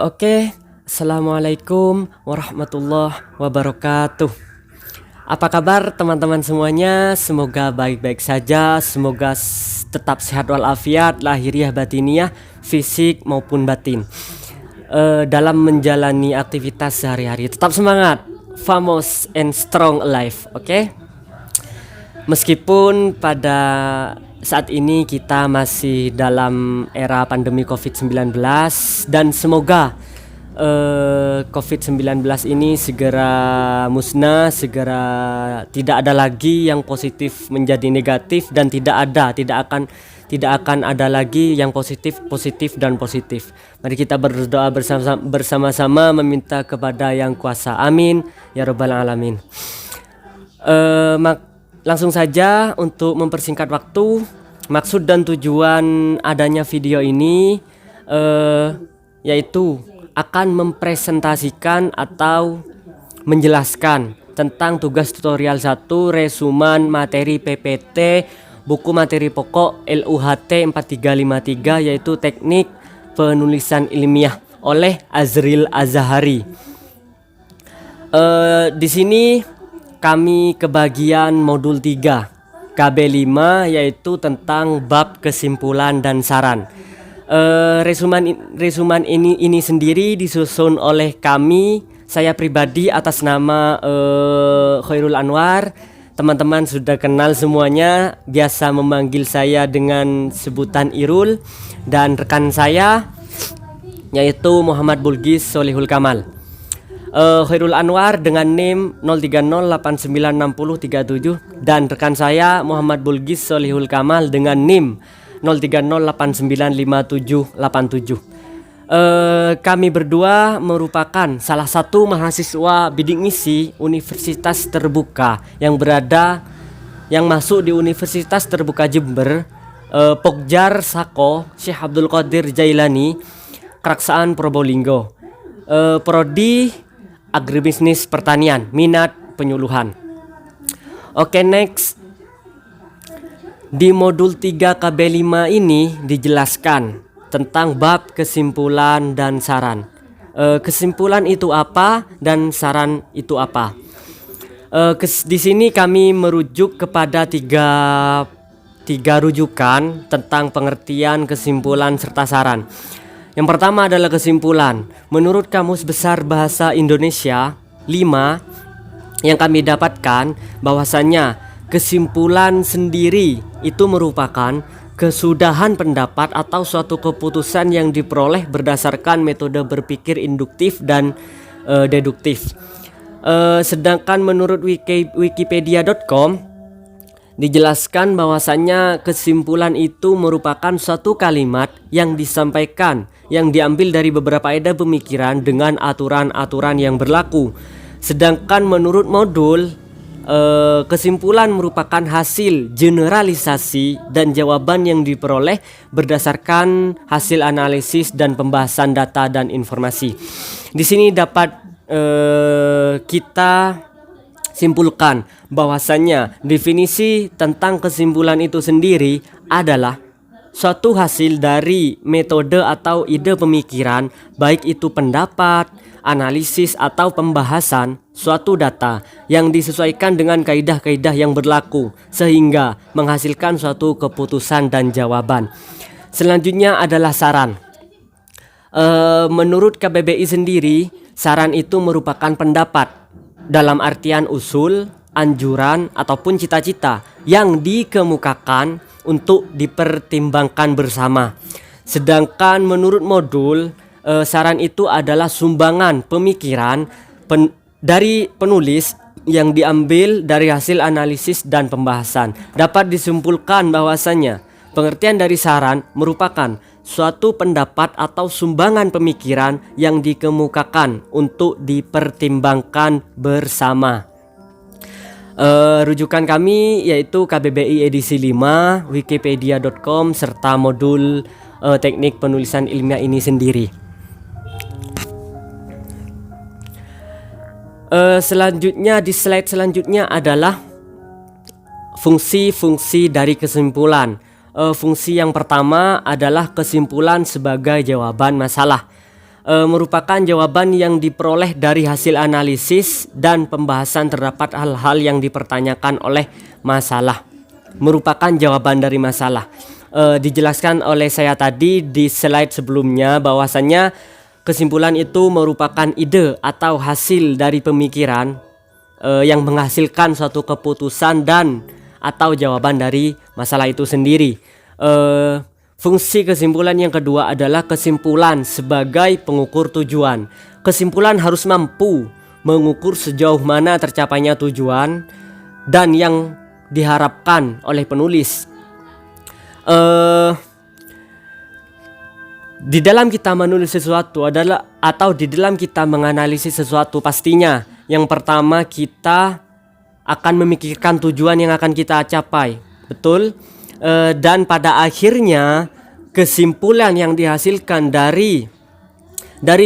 Oke. Assalamualaikum warahmatullahi wabarakatuh. Apa kabar teman-teman semuanya? Semoga baik-baik saja. Semoga tetap sehat walafiat, lahiriah batiniah, fisik maupun batin. Dalam menjalani aktivitas sehari-hari tetap semangat, famous and strong alive. Oke. Meskipun pada saat ini kita masih dalam era pandemi COVID-19 dan semoga COVID-19 ini segera musnah, segera tidak ada lagi yang positif menjadi negatif dan tidak akan ada lagi yang positif dan positif. Mari kita berdoa bersama-sama meminta kepada Yang Kuasa. Amin ya rabbal alamin. Langsung saja untuk mempersingkat waktu, maksud dan tujuan adanya video ini yaitu akan mempresentasikan atau menjelaskan tentang tugas tutorial 1 resuman materi PPT buku materi pokok LUHT 4353 yaitu teknik penulisan ilmiah oleh Azril Azahari. Di sini kami kebagian modul 3 KB5 yaitu tentang bab kesimpulan dan saran. Resuman ini sendiri disusun oleh saya pribadi atas nama Khairul Anwar. Teman-teman sudah kenal semuanya, biasa memanggil saya dengan sebutan Irul, dan rekan saya yaitu Muhammad Bulgis Solihul Kamal. Khairul Anwar dengan NIM 0308960337 dan rekan saya Muhammad Bulgis Solihul Kamal dengan NIM 0308957787. Kami berdua merupakan salah satu mahasiswa bidik misi Universitas Terbuka yang masuk di Universitas Terbuka Jember, Pokjar Sako Syekh Abdul Qadir Jailani, Keraksaan Probolinggo, Prodi Agribisnis Pertanian, minat penyuluhan. Oke, next. Di modul 3 KB5 ini dijelaskan tentang bab kesimpulan dan saran. Kesimpulan itu apa dan saran itu apa? Di sini kami merujuk kepada tiga rujukan tentang pengertian kesimpulan serta saran. Yang pertama adalah kesimpulan. Menurut Kamus Besar Bahasa Indonesia 5 yang kami dapatkan bahwasannya kesimpulan sendiri itu merupakan kesudahan pendapat atau suatu keputusan yang diperoleh berdasarkan metode berpikir induktif dan deduktif. Sedangkan menurut wikipedia.com dijelaskan bahwasannya kesimpulan itu merupakan suatu kalimat yang disampaikan yang diambil dari beberapa eda pemikiran dengan aturan-aturan yang berlaku. Sedangkan menurut modul kesimpulan merupakan hasil generalisasi dan jawaban yang diperoleh berdasarkan hasil analisis dan pembahasan data dan informasi. Di sini dapat kita simpulkan bahwasannya definisi tentang kesimpulan itu sendiri adalah suatu hasil dari metode atau ide pemikiran, baik itu pendapat, analisis atau pembahasan suatu data yang disesuaikan dengan kaidah-kaidah yang berlaku sehingga menghasilkan suatu keputusan dan jawaban. Selanjutnya adalah saran. Menurut KBBI sendiri, saran itu merupakan pendapat dalam artian usul, anjuran ataupun cita-cita yang dikemukakan untuk dipertimbangkan bersama. Sedangkan menurut modul, saran itu adalah sumbangan pemikiran dari penulis yang diambil dari hasil analisis dan pembahasan. Dapat disimpulkan bahwasannya pengertian dari saran merupakan suatu pendapat atau sumbangan pemikiran yang dikemukakan untuk dipertimbangkan bersama. Rujukan kami yaitu KBBI edisi 5, wikipedia.com serta modul teknik penulisan ilmiah ini sendiri. Selanjutnya di slide selanjutnya adalah fungsi-fungsi dari kesimpulan. Fungsi yang pertama adalah kesimpulan sebagai jawaban masalah. merupakan jawaban yang diperoleh dari hasil analisis dan pembahasan terdapat hal-hal yang dipertanyakan oleh masalah. Merupakan jawaban dari masalah. Dijelaskan oleh saya tadi di slide sebelumnya bahwasannya kesimpulan itu merupakan ide atau hasil dari pemikiran yang menghasilkan suatu keputusan dan atau jawaban dari masalah itu sendiri. Fungsi kesimpulan yang kedua adalah kesimpulan sebagai pengukur tujuan. Kesimpulan harus mampu mengukur sejauh mana tercapainya tujuan dan yang diharapkan oleh penulis. Di dalam kita menulis sesuatu adalah atau di dalam kita menganalisis sesuatu, pastinya yang pertama kita akan memikirkan tujuan yang akan kita capai, betul? Dan pada akhirnya kesimpulan yang dihasilkan dari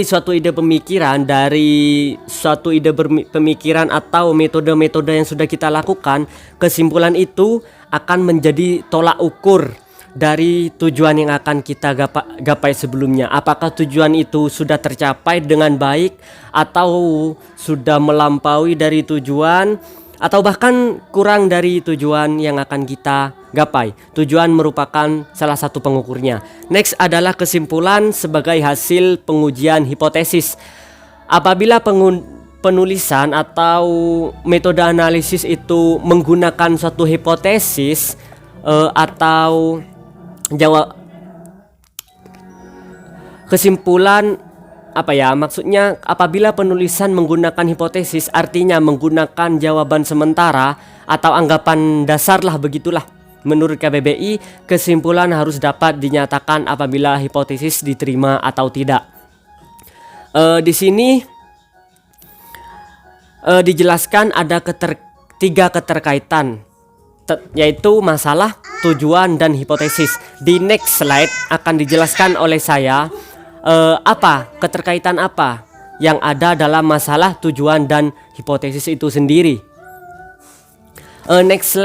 suatu ide pemikiran, dari suatu ide pemikiran atau metode-metode yang sudah kita lakukan, kesimpulan itu akan menjadi tolak ukur dari tujuan yang akan kita gapai sebelumnya. Apakah tujuan itu sudah tercapai dengan baik atau sudah melampaui dari tujuan, atau bahkan kurang dari tujuan yang akan kita gapai. Tujuan merupakan salah satu pengukurnya. Next adalah kesimpulan sebagai hasil pengujian hipotesis. Apabila penulisan atau metode analisis itu menggunakan suatu hipotesis atau kesimpulan, maksudnya apabila penulisan menggunakan hipotesis, artinya menggunakan jawaban sementara atau anggapan dasar lah, begitulah. Menurut KBBI, kesimpulan harus dapat dinyatakan apabila hipotesis diterima atau tidak. Di sini dijelaskan ada tiga keterkaitan, yaitu masalah, tujuan, dan hipotesis. Di next slide akan dijelaskan oleh saya keterkaitan apa yang ada dalam masalah, tujuan, dan hipotesis itu sendiri. Next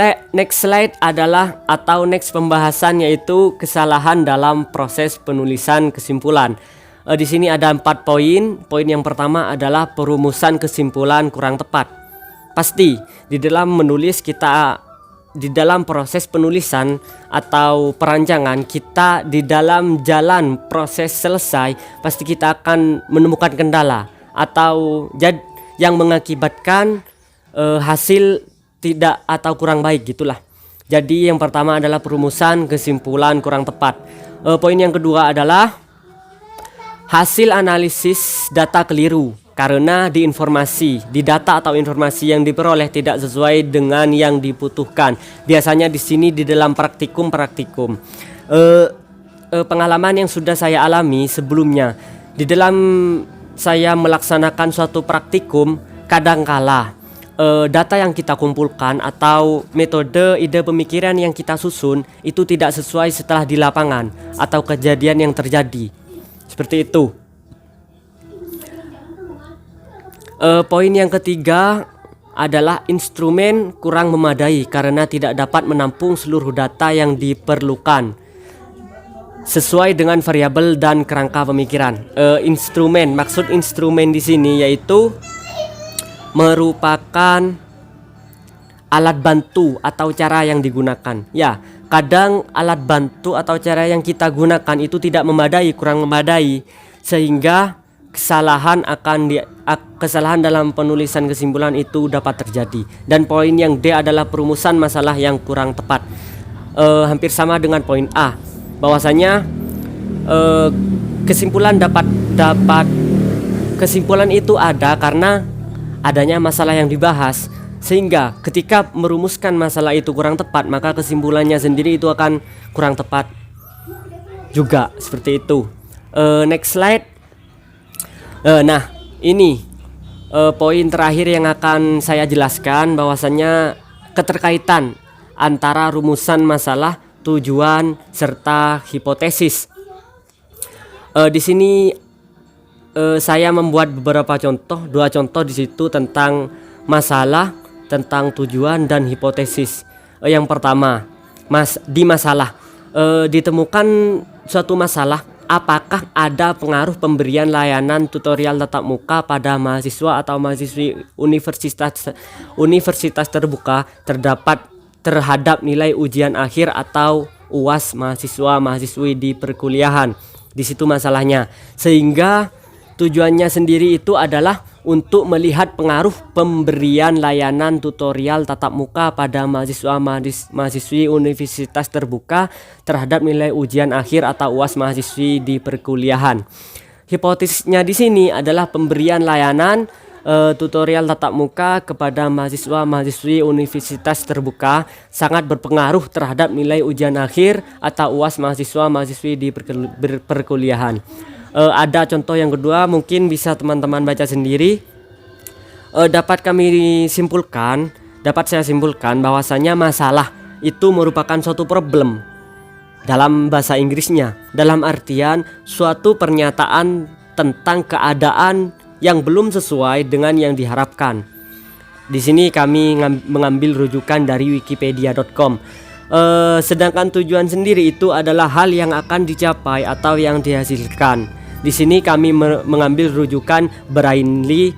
slide adalah atau next pembahasan, yaitu kesalahan dalam proses penulisan kesimpulan. Di sini ada 4 poin. Poin yang pertama adalah perumusan kesimpulan kurang tepat. Pasti di dalam menulis di dalam proses penulisan atau perancangan kita, di dalam jalan proses selesai, pasti kita akan menemukan kendala atau yang mengakibatkan hasil tidak atau kurang baik, gitulah. Jadi yang pertama adalah perumusan kesimpulan kurang tepat. Poin yang kedua adalah hasil analisis data keliru, karena di data atau informasi yang diperoleh tidak sesuai dengan yang dibutuhkan. Biasanya di sini di dalam praktikum. Pengalaman yang sudah saya alami sebelumnya, di dalam saya melaksanakan suatu praktikum, kadangkala data yang kita kumpulkan atau metode ide pemikiran yang kita susun itu tidak sesuai setelah di lapangan atau kejadian yang terjadi. Seperti itu. Poin yang ketiga adalah instrumen kurang memadai karena tidak dapat menampung seluruh data yang diperlukan sesuai dengan variabel dan kerangka pemikiran. Maksud instrumen di sini yaitu merupakan alat bantu atau cara yang digunakan. Ya, kadang alat bantu atau cara yang kita gunakan itu tidak memadai, kurang memadai, sehingga kesalahan dalam penulisan kesimpulan itu dapat terjadi. Dan poin yang D adalah perumusan masalah yang kurang tepat. Hampir sama dengan poin A, bahwasanya kesimpulan kesimpulan itu ada karena adanya masalah yang dibahas, sehingga ketika merumuskan masalah itu kurang tepat, maka kesimpulannya sendiri itu akan kurang tepat juga, seperti itu. Next slide. Nah, ini poin terakhir yang akan saya jelaskan, bahwasannya keterkaitan antara rumusan masalah, tujuan, serta hipotesis. Di sini saya membuat beberapa contoh, 2 contoh di situ tentang masalah, tentang tujuan, dan hipotesis. Yang pertama, di masalah, ditemukan suatu masalah apakah ada pengaruh pemberian layanan tutorial tatap muka pada mahasiswa atau mahasiswi universitas terbuka terhadap nilai ujian akhir atau UAS mahasiswa-mahasiswi di perkuliahan. Di situ masalahnya. Sehingga tujuannya sendiri itu adalah untuk melihat pengaruh pemberian layanan tutorial tatap muka pada mahasiswi universitas terbuka terhadap nilai ujian akhir atau UAS mahasiswi di perkuliahan. Hipotesisnya di sini adalah pemberian layanan tutorial tatap muka kepada mahasiswa-mahasiswi universitas terbuka sangat berpengaruh terhadap nilai ujian akhir atau UAS mahasiswa-mahasiswi di perkuliahan. Ada contoh yang kedua, mungkin bisa teman-teman baca sendiri. Dapat saya simpulkan bahwasanya masalah itu merupakan suatu problem dalam bahasa Inggrisnya, dalam artian suatu pernyataan tentang keadaan yang belum sesuai dengan yang diharapkan. Di sini kami mengambil rujukan dari wikipedia.com. Sedangkan tujuan sendiri itu adalah hal yang akan dicapai atau yang dihasilkan. Di sini kami mengambil rujukan brainly.co.id.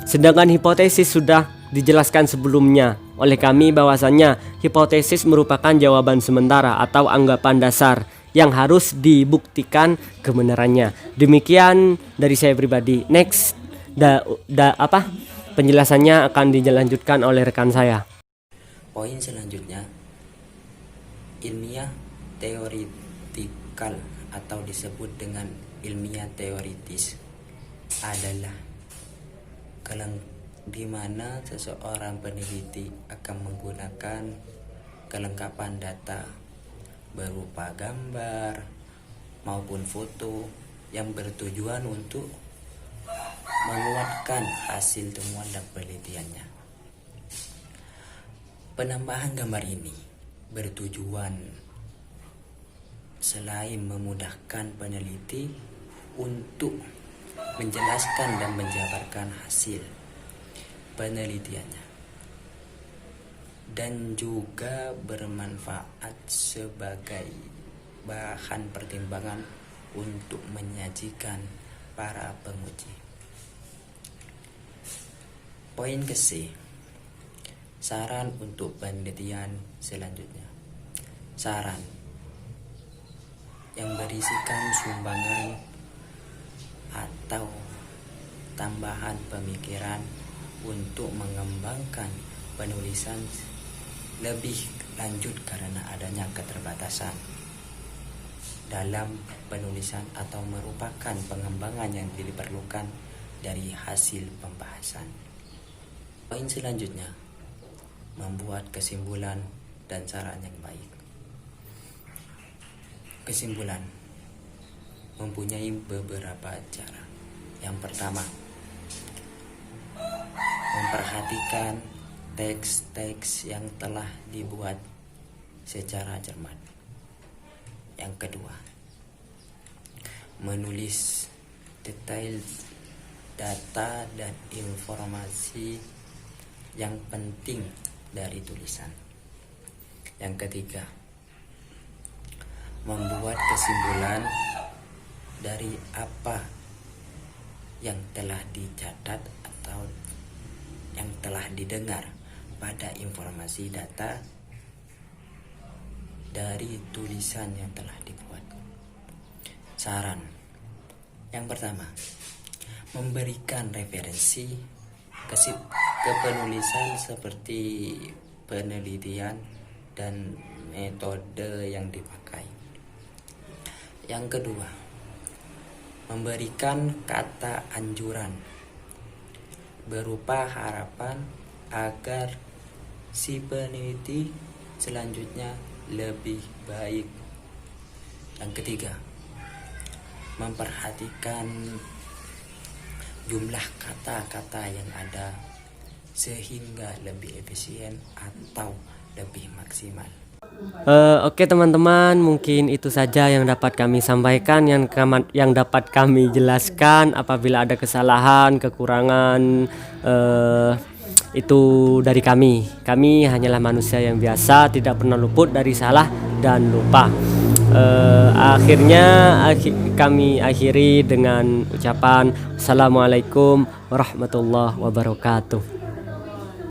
Sedangkan hipotesis sudah dijelaskan sebelumnya oleh kami bahwasanya hipotesis merupakan jawaban sementara atau anggapan dasar yang harus dibuktikan kebenarannya. Demikian dari saya pribadi. Next, penjelasannya akan dilanjutkan oleh rekan saya. Poin selanjutnya, ilmiah teoretikal atau disebut dengan ilmiah teoritis adalah di mana seseorang peneliti akan menggunakan kelengkapan data berupa gambar maupun foto yang bertujuan untuk menguatkan hasil temuan dan penelitiannya. Penambahan gambar ini bertujuan selain memudahkan peneliti untuk menjelaskan dan menjabarkan hasil penelitiannya, dan juga bermanfaat sebagai bahan pertimbangan untuk menyajikan para penguji. Poin ke-C, saran untuk penelitian selanjutnya. Saran yang berisikan sumbangan atau tambahan pemikiran untuk mengembangkan penulisan lebih lanjut karena adanya keterbatasan dalam penulisan atau merupakan pengembangan yang diperlukan dari hasil pembahasan. Poin selanjutnya, membuat kesimpulan dan saran yang baik. Kesimpulan mempunyai beberapa cara. Yang pertama, memperhatikan teks-teks yang telah dibuat secara cermat. Yang kedua, menulis detail data dan informasi yang penting dari tulisan. Yang ketiga, membuat kesimpulan dari apa yang telah dicatat atau yang telah didengar pada informasi data dari tulisan yang telah dibuat. Saran yang pertama, memberikan referensi ke penulisan seperti penelitian dan metode yang dipakai. Yang kedua, memberikan kata anjuran berupa harapan agar si peneliti selanjutnya lebih baik. Yang ketiga, memperhatikan jumlah kata-kata yang ada sehingga lebih efisien atau lebih maksimal. Oke teman-teman, mungkin itu saja yang dapat kami sampaikan, yang dapat kami jelaskan. Apabila ada kesalahan, kekurangan, itu dari kami. Kami hanyalah manusia yang biasa, tidak pernah luput dari salah dan lupa. Akhirnya kami akhiri dengan ucapan Assalamualaikum warahmatullahi wabarakatuh.